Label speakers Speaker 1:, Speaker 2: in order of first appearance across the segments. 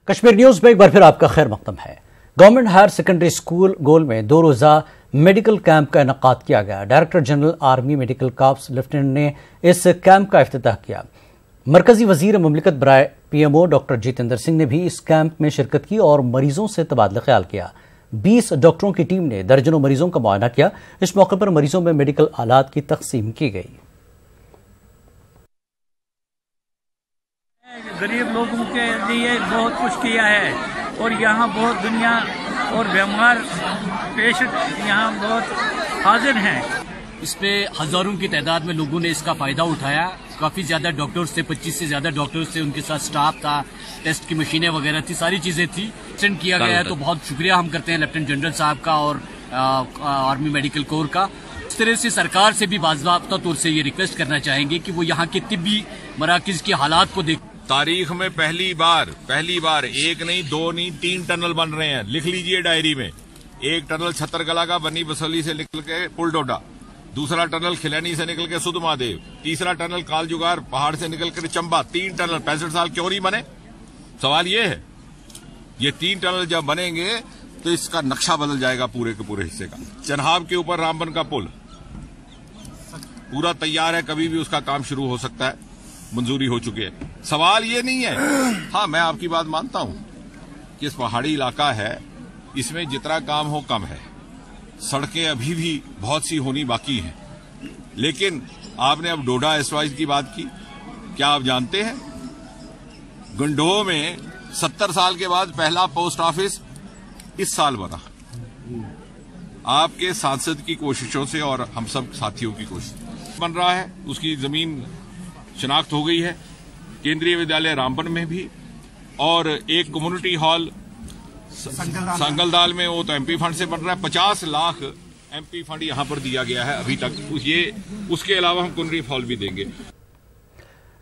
Speaker 1: Kashmir news میں ایک بار پھر آپ کا خیر مقدم ہے۔ Government higher secondary school Gool میں 2 روزہ میڈیکل کیمپ کا انعقاد کیا گیا۔ Director general army medical corps lieutenant نے اس کیمپ کا افتتاح کیا۔ مرکزی وزیر مملکت برائے P M O doctor Jitendra Singh نے بھی اس کیمپ میں شرکت کی اور مریضوں سے تبادلہ خیال کیا۔ 20 ڈاکٹروں کی ٹیم نے درجنوں مریضوں کا معائنہ کیا۔ اس موقع پر مریضوں میں میڈیکل آلات کی تقسیم کی گئی۔
Speaker 2: غریب لوگوں کے لیے بہت کچھ کیا ہے اور یہاں بہت دنیا اور بیمار پیشنٹ یہاں بہت حاضر ہیں۔
Speaker 3: اس پہ ہزاروں کی تعداد میں لوگوں نے اس کا فائدہ اٹھایا۔ کافی زیادہ ڈاکٹرز تھے، 25 سے زیادہ ڈاکٹرز تھے، ان کے ساتھ سٹاف تھا، ٹیسٹ کی مشینیں وغیرہ تھی، ساری چیزیں تھی۔ ایکسٹینڈ کیا گیا ہے تو بہت شکریہ ہم کرتے ہیں لیفٹیننٹ جنرل صاحب کا اور آرمی میڈیکل کور کا۔ اس طرح سے سرکار سے بھی باضابطہ طور سے یہ ریکویسٹ کرنا چاہیں گے کہ وہ یہاں کے طبی مراکز کے حالات کو دیکھ۔
Speaker 4: تاریخ میں پہلی بار 1 نہیں 2 نہیں 3 ٹنل بن رہے ہیں، لکھ لیجئے ڈائری میں۔ ایک ٹنل چھتر کلا کا بنی بسولی سے نکل کے پل ڈوڈا، دوسرا ٹنل کھلینی سے نکل کے سدھ مہادیو، تیسرا ٹنل کال جگار پہاڑ سے نکل کر چمبا۔ 3 ٹنل 65 سال کیوں نہیں بنے؟ سوال یہ ہے، یہ 3 ٹنل جب بنیں گے تو اس کا نقشہ بدل جائے گا پورے کے پورے حصے کا۔ چنہاب کے اوپر رامبن کا پل پورا تیار ہے، کبھی بھی اس کا کام شروع ہو سکتا ہے، منظوری ہو چکی ہے۔ سوال یہ نہیں ہے، ہاں میں آپ کی بات مانتا ہوں کہ اس پہاڑی علاقہ ہے، اس میں جتنا کام ہو کم ہے، سڑکیں ابھی بھی بہت سی ہونی باقی ہیں۔ لیکن آپ نے اب ڈوڈا ایسوائز کی بات کی، کیا آپ جانتے ہیں گنڈوہ میں 70 سال کے بعد پہلا پوسٹ آفس اس سال بنا؟ آپ کے سانسد کی کوششوں سے اور ہم سب ساتھیوں کی کوشش بن رہا ہے، اس کی زمین شناخت ہو گئی ہے۔ کیندریہ ودیالیہ رامبن میں بھی، اور ایک کمیونٹی ہال سنگل دال میں، وہ تو ایم پی فنڈ سے بن رہا ہے۔ 50 لاکھ ایم پی فنڈ یہاں پر دیا گیا ہے ابھی تک۔ اس کے علاوہ ہم کمیونٹی ہال بھی دیں گے۔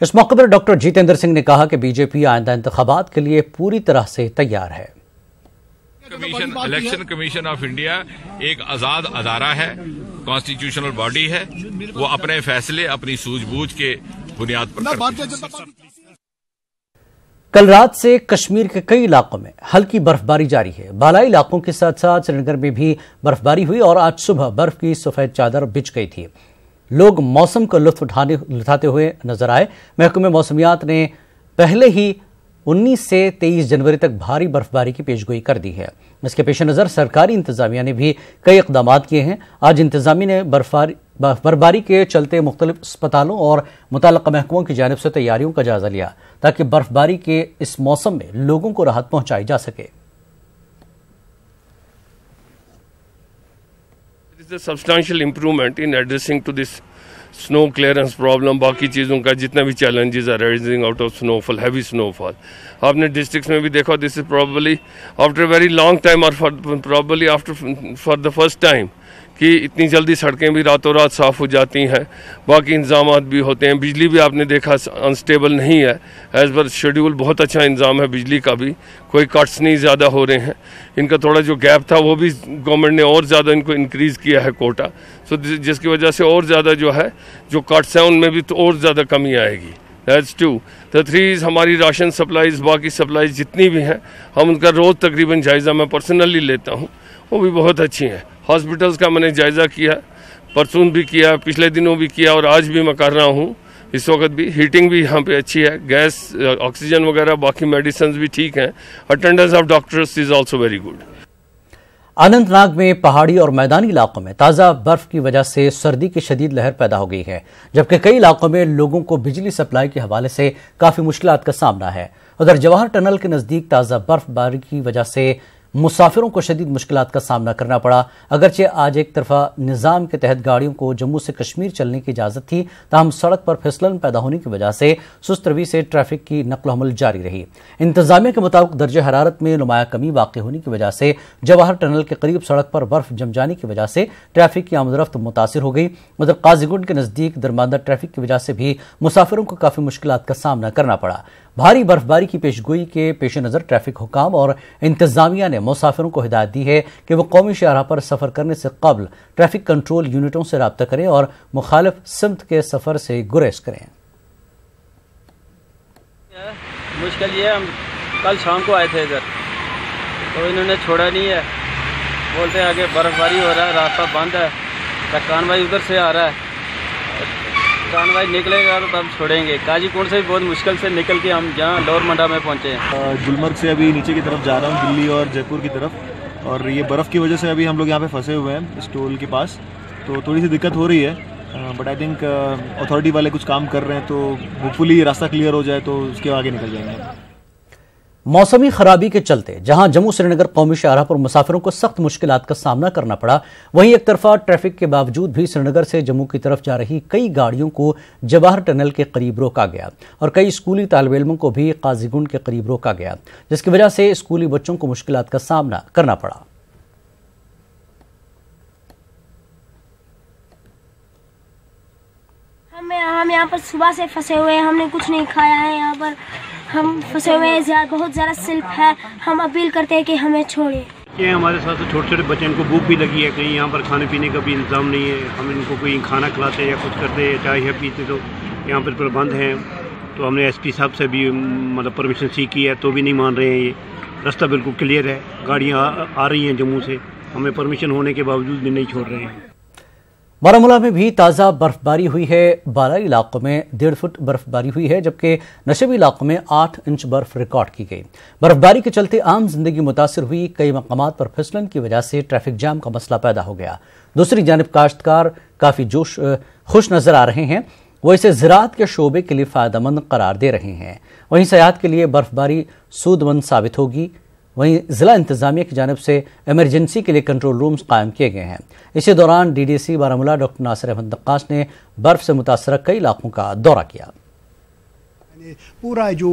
Speaker 1: اس موقع پر ڈاکٹر جتیندر سنگھ نے کہا کہ بی جے پی آئندہ انتخابات کے لیے پوری طرح سے تیار ہے۔
Speaker 4: الیکشن کمیشن آف انڈیا ایک آزاد ادارہ ہے، کانسٹیٹیوشنل باڈی ہے، وہ اپنے فیصلے اپنی سوجھ بوجھ کے بنیاد پر کرتی ہے۔
Speaker 1: کل رات سے کشمیر کے کئی علاقوں میں ہلکی برف باری جاری ہے۔ بالائی علاقوں کے ساتھ ساتھ سری نگر میں بھی برف باری ہوئی اور آج صبح برف کی سفید چادر بچھ گئی تھی۔ لوگ موسم کا لطف اٹھاتے ہوئے نظر آئے۔ محکمہ موسمیات نے پہلے ہی 19 سے 23 جنوری تک بھاری برف باری کی پیشگوئی کر دی ہے۔ اس کے پیش نظر سرکاری انتظامیہ نے بھی کئی اقدامات کیے ہیں۔ آج انتظامیہ نے برفباری کے چلتے مختلف اسپتالوں اور متعلقہ محکموں کی جانب سے تیاریوں کا جائزہ لیا تاکہ برفباری کے اس موسم میں لوگوں کو راحت پہنچائی جا سکے۔
Speaker 5: Substantial improvement in addressing to this snow clearance problem, باقی چیزوں کا جتنا بھی چیلنجز ہے رائزنگ آؤٹ آف سنو فال، ہیوی سنو فال، آپ نے ڈسٹرکٹس میں بھی دیکھا، this is probably after very long time اور probably after for the first time کہ اتنی جلدی سڑکیں بھی راتوں رات صاف ہو جاتی ہیں، باقی انتظامات بھی ہوتے ہیں۔ بجلی بھی آپ نے دیکھا انسٹیبل نہیں ہے، ایز پر شیڈیول بہت اچھا انتظام ہے بجلی کا بھی، کوئی کٹس نہیں زیادہ ہو رہے ہیں۔ ان کا تھوڑا جو گیپ تھا وہ بھی گورنمنٹ نے اور زیادہ ان کو انکریز کیا ہے کوٹا، سو جس کی وجہ سے اور زیادہ جو ہے جو کٹس ہیں ان میں بھی تو اور زیادہ کمی آئے گی۔ دیٹس 2۔ دا 3 ہماری راشن سپلائیز، باقی سپلائیز جتنی بھی ہیں ہم ان کا روز تقریباً جائزہ میں پرسنلی لیتا ہوں، وہ بھی بہت اچھی ہیں۔ ہاسپٹلس کا میں نے جائزہ کیا، پرسوں بھی کیا، پچھلے دنوں بھی کیا اور آج بھی میں کر رہا ہوں۔ اس وقت بھی ہیٹنگ بھی یہاں پہ اچھی ہے، گیس آکسیجن وغیرہ باقی میڈیسنز بھی ٹھیک ہیں۔ Attendance of doctors is also very good.
Speaker 1: Anantnag میں پہاڑی اور میدانی علاقوں میں تازہ برف کی وجہ سے سردی کی شدید لہر پیدا ہو گئی ہے، جبکہ کئی علاقوں میں لوگوں کو بجلی سپلائی کے حوالے سے کافی مشکلات کا سامنا ہے۔ ادھر جواہر ٹنل کے نزدیک تازہ برف باری کی وجہ سے مسافروں کو شدید مشکلات کا سامنا کرنا پڑا۔ اگرچہ آج ایک طرفہ نظام کے تحت گاڑیوں کو جموں سے کشمیر چلنے کی اجازت تھی، تاہم سڑک پر پھسلن پیدا ہونے کی وجہ سے سست روی سے ٹریفک کی نقل و حمل جاری رہی۔ انتظامیہ کے مطابق درجہ حرارت میں نمایاں کمی واقع ہونے کی وجہ سے جواہر ٹنل کے قریب سڑک پر برف جم جانے کی وجہ سے ٹریفک کی آمد و رفت متاثر ہو گئی۔ ادھر قاضی گنڈ کے نزدیک درماندہ ٹریفک کی وجہ سے بھی مسافروں کو کافی مشکلات کا سامنا کرنا پڑا۔ بھاری برفباری کی پیشگوئی کے پیش نظر ٹریفک حکام اور انتظامیہ نے مسافروں کو ہدایت دی ہے کہ وہ قومی شاہراہ پر سفر کرنے سے قبل ٹریفک کنٹرول یونٹوں سے رابطہ کریں اور مخالف سمت کے سفر سے گریز کریں۔
Speaker 6: مشکل یہ कल शाम को आए थे इधर, तो इन्होंने छोड़ा नहीं है, बोलते हैं आगे बर्फ़बारी हो रहा है, रास्ता बंद है, कान भाई उधर से आ रहा है, कान भाई निकलेगा तो तब छोड़ेंगे। काजीकुंड से भी बहुत मुश्किल से निकल के हम यहाँ लोअर मंडा में पहुँचे हैं।
Speaker 7: गुलमर्ग से अभी नीचे की तरफ जा रहा हूँ, दिल्ली और जयपुर की तरफ, और ये बर्फ़ की वजह से अभी हम लोग यहाँ पे फंसे हुए हैं इस टोल के पास, तो थोड़ी सी दिक्कत हो रही है, बट आई थिंक अथॉरिटी वाले कुछ काम कर रहे हैं, तो होपफुली ये रास्ता क्लियर हो जाए तो उसके आगे निकल जाएंगे।
Speaker 1: मौसमी खराबी के चलते जहां जम्मू श्रीनगर कौमी शाहराह पर मुसाफिरों को सख्त मुश्किलात का सामना करना पड़ा, वहीं एक तरफा ट्रैफिक के बावजूद भी श्रीनगर से जम्मू की तरफ जा रही कई गाड़ियों को जवाहर टनल के करीब रोका गया और कई स्कूली तालिब इल्मों को भी काजीगुंड के करीब रोका गया, जिसकी वजह से स्कूली बच्चों को मुश्किलात का सामना करना पड़ा।
Speaker 8: हम यहाँ पर सुबह से फंसे हुए हैं, हमने कुछ नहीं खाया है, यहाँ पर हम फंसे हुए हैं, बहुत ज़्यादा सिल्प है, हम अपील करते हैं कि हमें छोड़े।
Speaker 9: ये हमारे साथ छोटे छोटे बच्चे, इनको भूख भी लगी है, कहीं यहाँ पर खाने पीने का भी इंतज़ाम नहीं है, हम इनको कोई खाना खिलाते या कुछ करते या चाय या पीते तो यहाँ पर प्रबंध हैं, तो हमने एसपी साहब से भी मतलब परमिशन सीख की है तो भी नहीं मान रहे हैं। ये रास्ता बिल्कुल क्लियर है, गाड़ियाँ आ रही हैं जम्मू से, हमें परमिशन होने के बावजूद भी नहीं छोड़ रहे हैं।
Speaker 1: बारामूला में भी ताज़ा बर्फबारी हुई है, बालाई इलाकों में 1.5 फुट बर्फबारी हुई है, जबकि नशेबी इलाकों में 8 इंच बर्फ रिकॉर्ड की गई। बर्फबारी के चलते आम जिंदगी मुतासिर हुई, कई मकामात पर फिसलन की वजह से ट्रैफिक जाम का मसला पैदा हो गया। दूसरी जानिब काश्तकार काफ़ी खुश नजर आ रहे हैं, वो इसे ज़राअत के शोबे के लिए फ़ायदेमंद करार दे रहे हैं। वहीं सयाहत के लिए बर्फबारी सूदमंद साबित होगी। वहीं जिला इंतजामिया की जानिब से इमरजेंसी के लिए कंट्रोल रूम्स कायम किए गए हैं। इसी दौरान डीडीसी बारामूला डॉक्टर नासिर अहमद नक्काश ने बर्फ से मुतासर कई इलाकों का दौरा किया।
Speaker 10: पूरा जो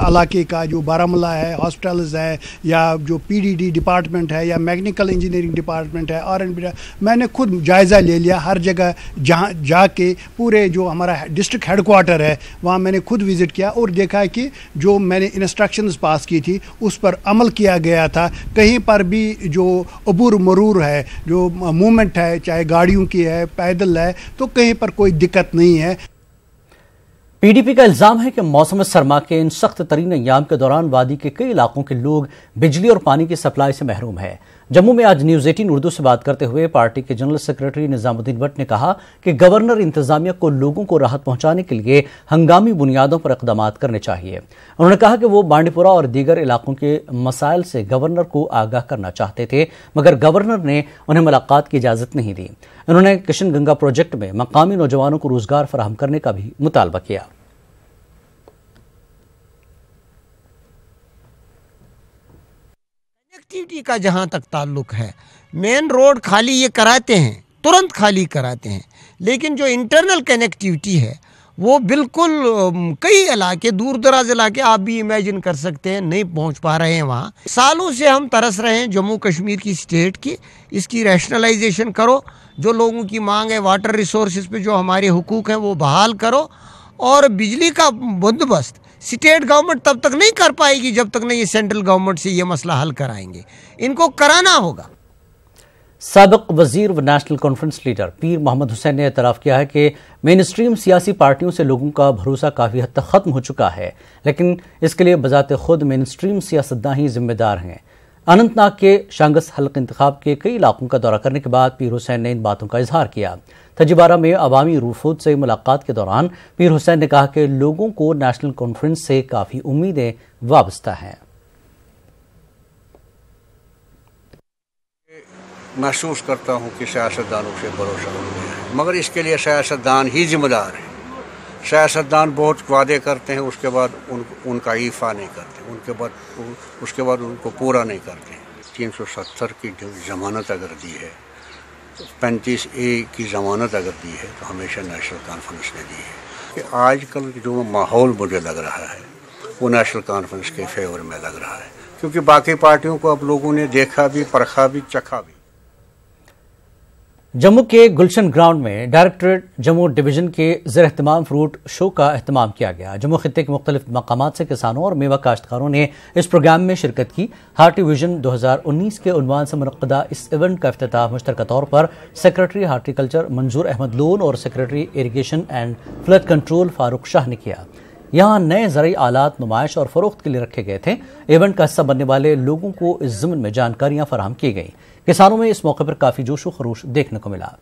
Speaker 10: इलाके का जो बारामूला है, हॉस्पिटल्स है, या जो पीडीडी डिपार्टमेंट है, या मैकेनिकल इंजीनियरिंग डिपार्टमेंट है, R&B, मैंने खुद जायज़ा ले लिया हर जगह, जहाँ जाके पूरे जो हमारा डिस्ट्रिक्ट हेडक्वार्टर है वहाँ मैंने खुद विज़िट किया और देखा है कि जो मैंने इंस्ट्रक्शंस पास की थी उस पर अमल किया गया था। कहीं पर भी जो अबूर मरूर है, जो मूवमेंट है, चाहे गाड़ियों की है, पैदल है, तो कहीं पर कोई दिक्कत नहीं है।
Speaker 1: पीडीपी का इल्जाम है कि मौसम सरमा के इन सख्त तरीन अय्याम के दौरान वादी के कई इलाकों के लोग बिजली और पानी की सप्लाई से महरूम है। जम्मू में आज न्यूज़ 18 उर्दू से बात करते हुए पार्टी के जनरल सेक्रेटरी निजामुद्दीन भट्ट ने कहा कि गवर्नर इंतजामिया को लोगों को राहत पहुंचाने के लिए हंगामी बुनियादों पर इक़दाम करने चाहिए। उन्होंने कहा कि वो बांडीपुरा और दीगर इलाकों के मसाइल से गवर्नर को आगाह करना चाहते थे, मगर गवर्नर ने उन्हें मुलाकात की इजाज़त नहीं दी। उन्होंने किशन गंगा प्रोजेक्ट में मकामी नौजवानों को रोजगार फराहम करने का भी मुतालबा किया।
Speaker 11: कनेक्टिविटी का जहाँ तक ताल्लुक है, मेन रोड खाली ये कराते हैं, तुरंत खाली कराते हैं, लेकिन जो इंटरनल कनेक्टिविटी है वो बिल्कुल कई इलाके, दूर दराज इलाके आप भी इमेजिन कर सकते हैं, नहीं पहुंच पा रहे हैं वहाँ। सालों से हम तरस रहे हैं जम्मू कश्मीर की स्टेट की, इसकी रैशनलाइजेशन करो, जो लोगों की मांग है वाटर रिसोर्सेज पे जो हमारे हुकूक हैं वो बहाल करो, और बिजली का बंदोबस्त स्टेट गवर्नमेंट तब तक नहीं कर पाएगी जब तक नहीं ये सेंट्रल गवर्नमेंट से ये मसला हल कराएंगे, इनको कराना होगा।
Speaker 1: साबिक वजीर व नेशनल कॉन्फ्रेंस लीडर पीर मोहम्मद हुसैन ने एतराफ़ किया है कि मेन स्ट्रीम सियासी पार्टियों से लोगों का भरोसा काफ़ी हद तक ख़त्म हो चुका है, लेकिन इसके लिए बजाते खुद मेन स्ट्रीम सियासतदान ही जिम्मेदार हैं। अनंतनाग के शांगस हल्क इंतखाब के कई इलाकों का दौरा करने के बाद पीर हुसैन ने इन बातों का इजहार किया। तजिबारा में अवामी रूफूद से मुलाकात के दौरान पीर हुसैन ने कहा कि लोगों को नेशनल कॉन्फ्रेंस से काफ़ी उम्मीदें वाबस्ता हैं।
Speaker 12: महसूस करता हूँ कि सियासतदानों से भरोसा हो गया है, मगर इसके लिए सियासतदान ही जिम्मेदार है। सियासतदान बहुत वादे करते हैं, उसके बाद उनका ईफा नहीं करते, उसके बाद उनको पूरा नहीं करते। 370 की जो ज़मानत अगर दी है, 35A की ज़मानत अगर दी है, तो हमेशा नेशनल कॉन्फ्रेंस ने दी है। कि आजकल जो माहौल मुझे लग रहा है वो नेशनल कॉन्फ्रेंस के फेवर में लग रहा है, क्योंकि बाकी पार्टियों को अब लोगों ने देखा भी, परखा भी, चखा भी।
Speaker 1: जम्मू के गुलशन ग्राउंड में डायरेक्टरेट जम्मू डिवीजन के ज़ेर एहतमाम फ्रूट शो का एहतमाम किया गया। जम्मू खित्ते के मुख्तलिफ मकामात से किसानों और मेवा काश्तकारों ने इस प्रोग्राम में शिरकत की। हार्टी विजन 2019 के उन्वान से मुनक्किदा इस इवेंट का इफ्तिताह मुश्तरका तौर पर सेक्रेटरी हार्टिकल्चर मंजूर अहमद लोन और secretary irrigation and flood control Farooq Shah ने किया। यहाँ नए ज़रूरी आलात नुमाइश और फरोख्त के लिए रखे गए थे। इवेंट का हिस्सा बनने वाले लोगों को इस ज़िम्न में जानकारियां फराहम की गई। किसानों में इस मौके पर काफ़ी जोश व खरोश देखने को मिला।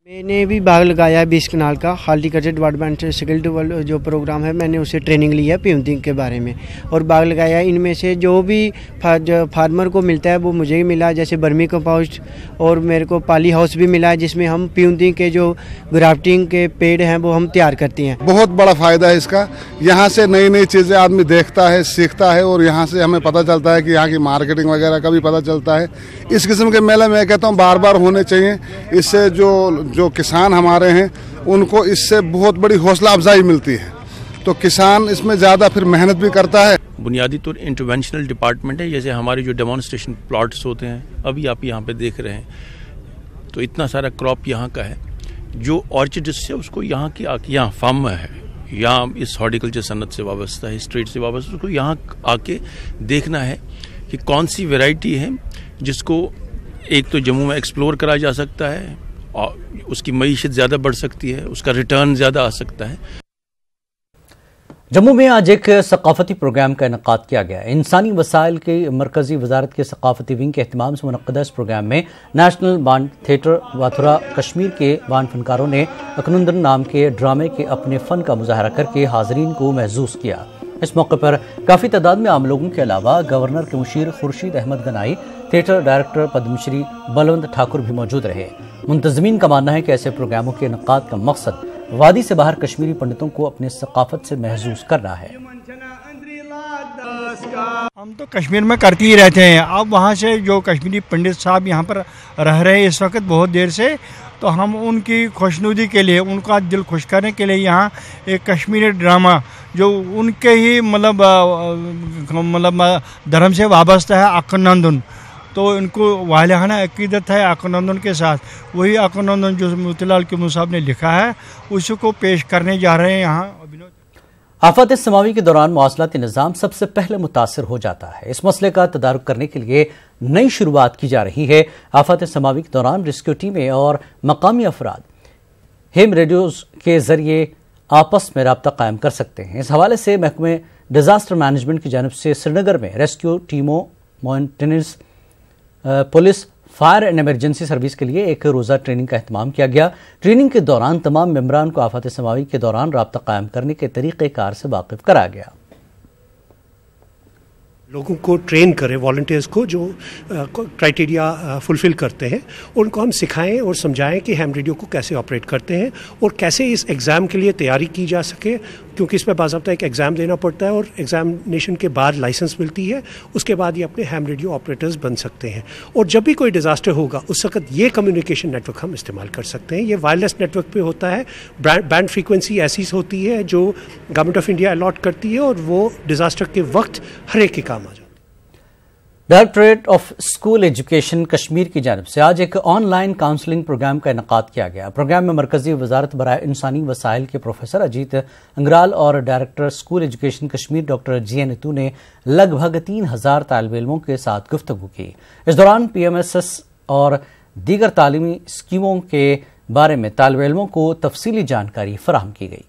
Speaker 13: मैंने भी बाग लगाया है 20 कनाल का। हॉर्टिकल्चर डिपार्टमेंट से स्किल्ड जो प्रोग्राम है, मैंने उससे ट्रेनिंग ली है प्यूंतिंग के बारे में और बाग लगाया है। इनमें से जो भी फार्मर को मिलता है वो मुझे भी मिला, जैसे बर्मी कंपोस्ट, और मेरे को पॉली हाउस भी मिला है जिसमें हम प्यूंतिंग के जो ग्राफ्टिंग के पेड़ हैं वो हम तैयार करते हैं।
Speaker 14: बहुत बड़ा फ़ायदा है इसका। यहाँ से नई नई चीज़ें आदमी देखता है, सीखता है और यहाँ से हमें पता चलता है कि यहाँ की मार्केटिंग वगैरह का भी पता चलता है। इस किस्म के मेले मैं कहता हूँ बार बार होने चाहिए। इससे जो किसान हमारे हैं उनको इससे बहुत बड़ी हौसला अफजाई मिलती है, तो किसान इसमें ज़्यादा फिर मेहनत भी करता है।
Speaker 15: बुनियादी तौर इंटरवेंशनल डिपार्टमेंट है, जैसे हमारे जो डेमोन्स्ट्रेशन प्लॉट्स होते हैं अभी आप यहाँ पे देख रहे हैं, तो इतना सारा क्रॉप यहाँ का है। जो ऑर्चिडिस्ट है उसको यहाँ की यहाँ फार्मर है, यहाँ इस हॉर्टिकल्चर सनत से वाबस्ता है, इस ट्रेड से वाबस्ता, उसको यहाँ आके देखना है कि कौन सी वैरायटी है जिसको एक तो जम्मू में एक्सप्लोर कराया जा सकता है और उसकी मईशत ज़्यादा बढ़ सकती है, उसका रिटर्न ज़्यादा आ सकता है।
Speaker 1: जम्मू में आज एक सकाफती प्रोग्राम का इनेकाद किया गया। इंसानी वसाइल की मरकजी वजारत के सकाफती विंग के एहतमाम से मुनक्कदा इस प्रोग्राम में नेशनल बांड थिएटर वाथुरा कश्मीर के बांड फनकारों ने अकनंदन नाम के ड्रामे के अपने फ़न का मुजाहरा करके हाज़रीन को महसूस किया। इस मौके पर काफ़ी तादाद में आम लोगों के अलावा गवर्नर के मुशीर खुर्शीद अहमद गनाई, थिएटर डायरेक्टर पद्मश्री बलवंत ठाकुर भी मौजूद रहे। मुंतज़मीन का मानना है कि ऐसे प्रोग्रामों के इनेकाद का मकसद वादी से बाहर कश्मीरी पंडितों को अपनी सकाफत से महसूस करना है।
Speaker 10: हम तो कश्मीर में करते ही रहते हैं। अब वहाँ से जो कश्मीरी पंडित साहब यहाँ पर रह रहे हैं इस वक्त बहुत देर से, तो हम उनकी खुशनुदी के लिए, उनका दिल खुश करने के लिए यहाँ एक कश्मीरी ड्रामा जो उनके ही मतलब धर्म से वाबस्ता है, अकनंदन, तो उनको वालिहाना अकीदत है अकनंदन के साथ। वही अकनंदन जो मोतीलाल किमू साहब ने लिखा है उसी को पेश करने जा रहे हैं यहाँ।
Speaker 1: आफत समावी के दौरान मौसलाती निज़ाम सबसे पहले मुतासर हो जाता है। इस मसले का तदारुक करने के लिए नई शुरुआत की जा रही है। आफत समावी के दौरान रेस्क्यू टीमें और मकामी अफराद हेम रेडियोज के जरिए आपस में रब्ता कायम कर सकते हैं। इस हवाले से महकमे डिजास्टर मैनेजमेंट की जानिब से श्रीनगर में रेस्क्यू टीमों, maintenance, police, fire and emergency service के लिए एक रोज़ा ट्रेनिंग का एहतमाम किया गया। ट्रेनिंग के दौरान तमाम मेंबरान को आफत समावी के दौरान रब्ता कायम करने के तरीक़ेकार से वाकिफ कराया गया।
Speaker 16: लोगों को ट्रेन करें, वॉलंटियर्स को जो क्राइटेरिया फुलफिल करते हैं उनको हम सिखाएं और समझाएं कि हैम रेडियो को कैसे ऑपरेट करते हैं और कैसे इस एग्ज़ाम के लिए तैयारी की जा सके, क्योंकि इसमें बाज़ाब्ता एक एग्ज़ाम देना पड़ता है और एग्जामिनेशन के बाद लाइसेंस मिलती है। उसके बाद ये अपने हैम रेडियो ऑपरेटर्स बन सकते हैं और जब भी कोई डिज़ास्टर होगा उस वक्त ये कम्युनिकेशन नेटवर्क हम इस्तेमाल कर सकते हैं। ये वायरलेस नेटवर्क पे होता है, बैंड फ्रीक्वेंसी ऐसी होती है जो गवर्नमेंट ऑफ इंडिया अलॉट करती है और वो डिज़ास्टर के वक्त हर एक के काम आ जाता है।
Speaker 1: Directorate of school education Kashmir की जानिब से आज एक ऑनलाइन काउंसलिंग प्रोग्राम का इनेकाद किया गया। प्रोग्राम में मरकजी वजारत बराए इंसानी वसाइल के प्रोफेसर अजीत अंगराल और director school education Kashmir doctor G N. Itoo ने लगभग 3000 तालिब इल्मों के साथ गुफ्तगू की। इस दौरान PMSS और दीगर तालीमी स्कीमों के बारे में तालिब इल्मों को तफसीली जानकारी फराहम की गई।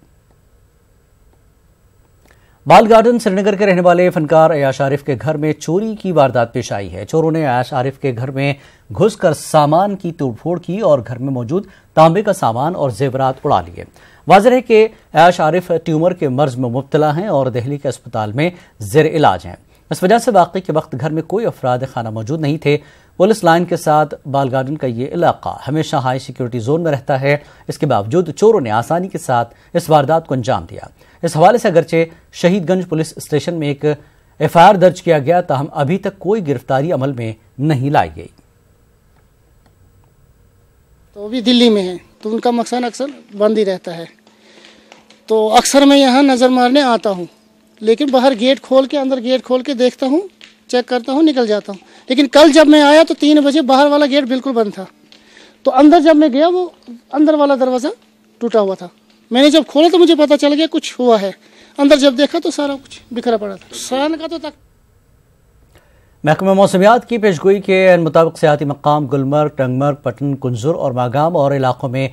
Speaker 1: बाल गार्डन श्रीनगर के रहने वाले फनकार अयाश आरिफ के घर में चोरी की वारदात पेश आई है। चोरों ने अयाश आरिफ के घर में घुसकर सामान की तोड़फोड़ की और घर में मौजूद तांबे का सामान और जेवरात उड़ा लिए। वाज़ेह है कि अयाश आरिफ ट्यूमर के मर्ज में मुब्तला हैं और दिल्ली के अस्पताल में ज़ेर इलाज हैं। इस वजह से वाक़े के वक्त घर में कोई अफराद खाना मौजूद नहीं थे। पुलिस लाइन के साथ बाल गार्डन का ये इलाका हमेशा हाई सिक्योरिटी जोन में रहता है। इसके बावजूद चोरों ने आसानी के साथ इस वारदात को अंजाम दिया। इस हवाले से अगरचे शहीदगंज पुलिस स्टेशन में एक FIR दर्ज किया गया, ताहम अभी तक कोई गिरफ्तारी अमल में नहीं लाई गई।
Speaker 17: तो भी दिल्ली में है तो उनका मकसद अक्सर बंद ही रहता है, तो अक्सर मैं यहाँ नज़र मारने आता हूँ, लेकिन बाहर गेट खोल के अंदर गेट खोल के देखता हूँ, चेक करता हूँ, निकल जाता हूँ। लेकिन कल जब मैं आया तो 3 बजे बाहर वाला गेट बिल्कुल बंद था, तो अंदर जब मैं गया वो अंदर वाला दरवाज़ा टूटा हुआ था। मैंने जब खोला तो मुझे पता चल गया कुछ हुआ है। अंदर जब देखा तो सारा कुछ बिखरा पड़ा था। शान का तो तक
Speaker 1: محکمہ موسمیات کی پیشگوئی کے مطابق سیاحتی مقام گلمرگ، ٹنگمرگ، پٹن، کنزر اور ماگام اور علاقوں میں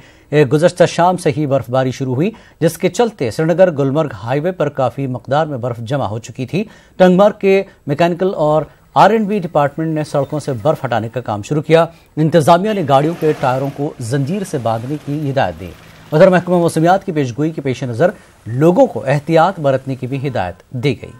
Speaker 1: گزشتہ شام سے ہی برف باری شروع ہوئی، جس کے چلتے سری نگر گلمرگ ہائی وے پر کافی مقدار میں برف جمع ہو چکی تھی۔ ٹنگمرگ کے میکینیکل اور R&B ڈپارٹمنٹ نے سڑکوں سے برف ہٹانے کا کام شروع کیا۔ انتظامیہ نے گاڑیوں کے ٹائروں کو زنجیر سے باندھنے کی ہدایت دی۔ ادھر محکمہ موسمیات کی پیشگوئی کے پیش نظر لوگوں کو احتیاط برتنے کی بھی ہدایت دی گئی۔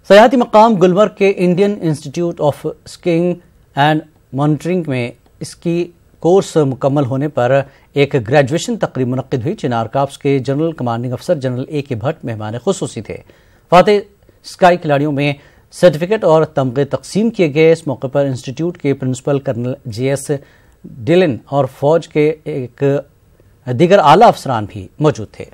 Speaker 1: سیاحتی مقام گلمرگ کے Indian institute of skiing and monitoring میں اس کی کورس مکمل ہونے پر ایک گریجویشن تقریب منعقد ہوئی۔ چنار کارپس کے جنرل کمانڈنگ افسر جنرل A.K. بھٹ مہمان خصوصی تھے۔ فاتح اسکائی کھلاڑیوں میں سرٹیفکیٹ اور تمغے تقسیم کیے گئے۔ اس موقع پر انسٹیٹیوٹ کے پرنسپل کرنل JS ڈیلن اور فوج کے دیگر اعلیٰ افسران بھی موجود تھے۔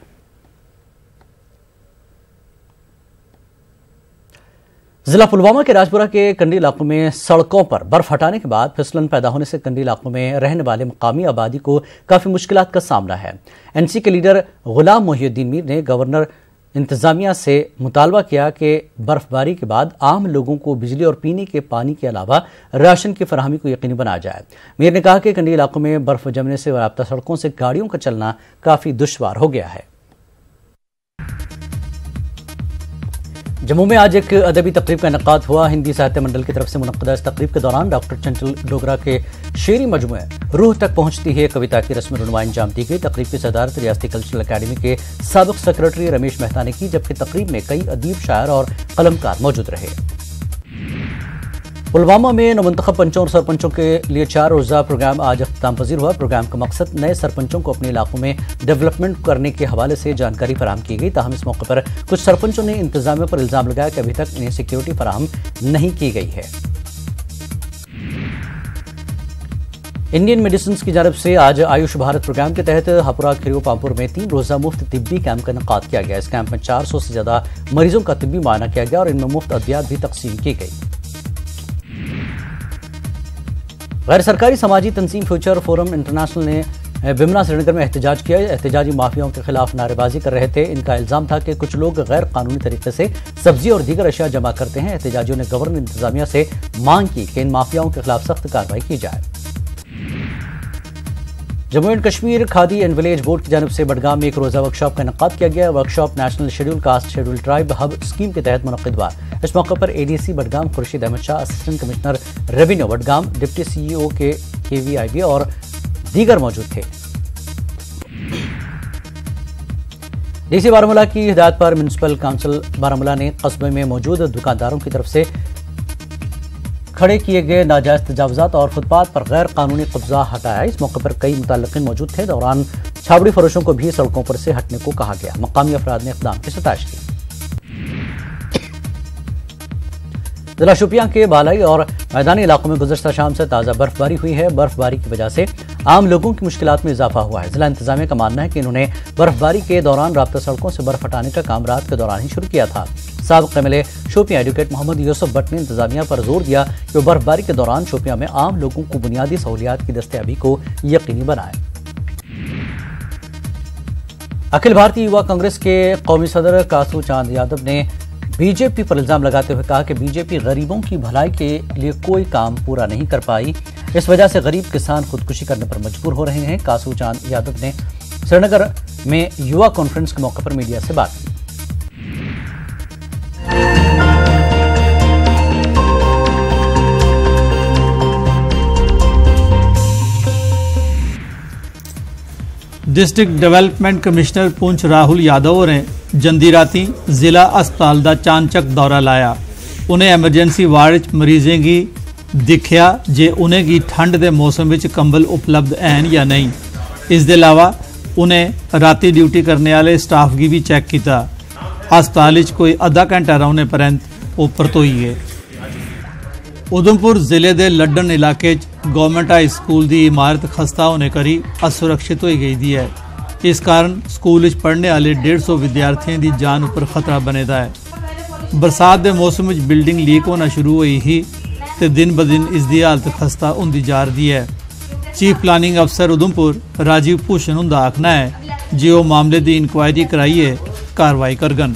Speaker 1: ضلع پلوامہ کے راجپورہ کے کنڈی علاقوں میں سڑکوں پر برف ہٹانے کے بعد پھسلن پیدا ہونے سے کنڈی علاقوں میں رہنے والے مقامی آبادی کو کافی مشکلات کا سامنا ہے۔ NC کے لیڈر غلام محی الدین میر نے گورنر انتظامیہ سے مطالبہ کیا کہ برف باری کے بعد عام لوگوں کو بجلی اور پینے کے پانی کے علاوہ راشن کی فراہمی کو یقینی بنایا جائے۔ میر نے کہا کہ کنڈی علاقوں میں برف جمنے سے رابطہ سڑکوں سے گاڑیوں کا چلنا کافی دشوار ہو گیا ہے۔ جموں میں آج ایک ادبی تقریب کا انعقاد ہوا۔ ہندی ساہتیہ منڈل کی طرف سے منعقدہ اس تقریب کے دوران ڈاکٹر چنچل ڈوگرا کے شعری مجموعے روح تک پہنچتی ہے کویتا کی رسم رونمائی انجام دی گئی۔ تقریب کی صدارت ریاستی کلچرل اکیڈمی کے سابق سیکرٹری رمیش مہتا نے کی، جبکہ تقریب میں کئی ادیب، شاعر اور قلمکار موجود رہے۔ پلوامہ میں نومنتخب پنچوں اور سرپنچوں کے لیے 4 روزہ پروگرام آج اختتام پذیر ہوا۔ پروگرام کا مقصد نئے سرپنچوں کو اپنے علاقوں میں ڈیولپمنٹ کرنے کے حوالے سے جانکاری فراہم کی گئی۔ تاہم اس موقع پر کچھ سرپنچوں نے انتظامیہ پر الزام لگایا کہ ابھی تک انہیں سیکیورٹی فراہم نہیں کی گئی ہے۔ انڈین میڈیسنز کی جانب سے آج آیوش بھارت پروگرام کے تحت ہاپورہ کھریو پامپور میں 3 روزہ مفت طبی کیمپ کا انعقاد کیا گیا۔ اس کیمپ میں 400 سے زیادہ مریضوں کا طبی معائنہ کیا گیا اور ان میں مفت ادویات بھی تقسیم کی گئی۔ غیر سرکاری سماجی تنظیم فیوچر فورم انٹرنیشنل نے بمنا سری نگر میں احتجاج کیا۔ احتجاجی مافیاؤں کے خلاف نعرے بازی کر رہے تھے۔ ان کا الزام تھا کہ کچھ لوگ غیر قانونی طریقے سے سبزی اور دیگر اشیاء جمع کرتے ہیں۔ احتجاجیوں نے گورنر انتظامیہ سے مانگ کی کہ ان مافیاؤں کے خلاف سخت کارروائی کی جائے۔ Jammu and Kashmir khadi and village board کی جانب سے بڈگام میں ایک روزہ ورکشاپ کا انعقاد کیا گیا۔ Workshop national schedule caste schedule tribe hub scheme کے تحت منعقد ہوا۔ اس موقع پر ADC Budgam Khurshid Ahmad Shah, assistant commissioner revenue Budgam, deputy CEO کے KVIB اور دیگر موجود تھے۔ DC بارہمولہ کی ہدایت پر میونسپل کونسل بارہمولہ نے قصبے میں موجود دکانداروں کی طرف سے کھڑے کیے گئے ناجائز تجاوزات اور فٹ پاتھ پر غیر قانونی قبضہ ہٹایا۔ اس موقع پر کئی متعلقین موجود تھے۔ دوران چھاوڑی فروشوں کو بھی سڑکوں پر سے ہٹنے کو کہا گیا۔ مقامی افراد نے اقدام کی ستائش کی۔ ضلع شوپیاں کے بالائی اور میدانی علاقوں میں گزشتہ شام سے تازہ برف باری ہوئی ہے۔ برف باری کی وجہ سے عام لوگوں کی مشکلات میں اضافہ ہوا ہے۔ ضلع انتظامیہ کا ماننا ہے کہ انہوں نے برف باری کے دوران رابطہ سڑکوں سے برف ہٹانے کا کام رات کے دوران ہی شروع کیا تھا۔ سابق MLA شوپیاں ایڈوکیٹ محمد یوسف بٹ نے انتظامیہ پر زور دیا کہ وہ برف باری کے دوران شوپیاں میں عام لوگوں کو بنیادی سہولیات کی دستیابی کو یقینی بنائے۔ اکھل بھارتی یووا کانگریس کے قومی صدر کاسو چاند یادو نے BJP پر الزام لگاتے ہوئے کہا کہ BJP غریبوں کی بھلائی کے لیے کوئی کام پورا نہیں کر پائی، اس وجہ سے غریب کسان خودکشی کرنے پر مجبور ہو رہے ہیں۔ کاسو چاند یادو نے سری نگر میں یووا کانفرنس کے موقع پر میڈیا سے بات کی۔
Speaker 18: ڈسٹرکٹ ڈیولپمنٹ کمشنر پونچھ راہل یادو نے جندی راتی ضلع اسپتال دا چانچک دورہ لایا۔ انہیں ایمرجنسی وارڈ مریضیں کی دکھیا جے انہیں کی ٹھنڈ دے موسم وچ کمبل اپلبدھ ہیں یا نہیں۔ اس دے علاوہ انہیں راتی ڈیوٹی کرنے والے سٹاف کی بھی چیک کیتا۔ اسپتال کوئی آدھا گھنٹہ رہنے پرنت وہ پرتوئی ہے۔ ادھمپور ضلع دے لڈن علاقے گورنمنٹ ہائی سکول دی عمارت خستہ ہونے کری اسرکشت ہوئی گئی دی ہے۔ اس کارن سکول پڑھنے والے 150 ودیارتھیوں دی جان اوپر خطرہ بنے دا ہے۔ برسات دے موسم وچ بلڈنگ لیک ہونا شروع ہوئی ہی تے دن بدن اس دی حالت خستہ ہوندی جا رہی ہے۔ چیف پلاننگ افسر ادھمپور راجیو بھوشن ہوں دا آکھنا ہے جے وہ معاملے دی انکوائری کرائیے کاروائی کرگن۔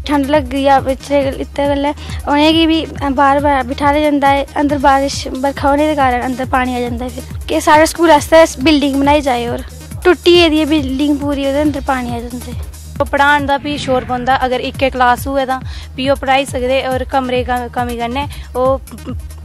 Speaker 19: ठंड लग गई है इत्ते गल्ला उ'नेंगी भी बार बार बिठाया जंदा है अंदर, बारिश बरखा होने के कारण अंदर पानी आ जाता है। फिर कि साढ़े स्कूल आस्तै बिल्डिंग बनाई जाए और टुट्टी गेदी है बिल्डिंग पूरी, ओह्दे अंदर पानी आ जाता है।
Speaker 20: पढ़ाने दा भी शोर पौंदा, अगर इक्कै क्लास होऐ तां भी ओह् पढ़ाई सकदे और कमरे कमी कन्नै ओह्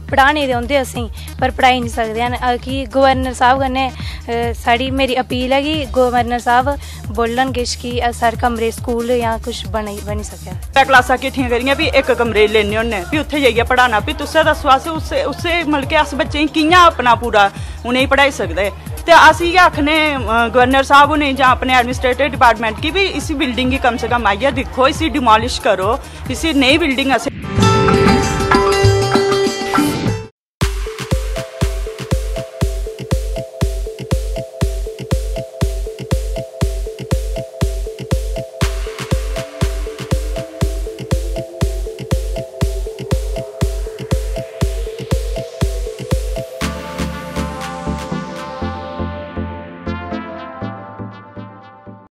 Speaker 20: पढ़ाने दे औंदे असेंगी पर पढ़ाई नहीं सकदे हैन। कि गवर्नर साहब कन्नै साढ़ी मेरी अपील है कि गवर्नर साहब बोलन किश कि सारे कमरे स्कूल जां कुछ बनी सकै।
Speaker 21: क्लासां किट्ठियां करियै भी इक कमरे लैने होन्ने, भी उत्थे जाइयै पढ़ाना, भी तुसें दस्सो अस उससे मतलब कि अस बच्चें गी कि'यां अपना पूरा उ'नेंगी पढ़ाई सकदे। ते अस इ'यै आखने गवर्नर साहब उ'नेंगी जां अपने एडमिनिस्ट्रेटिव डिपार्टमेंट गी भी इसी बिल्डिंग गी कम से कम आइयै दिक्खो, इसी डिमोलिश करो, इसी नई बिल्डिंग असें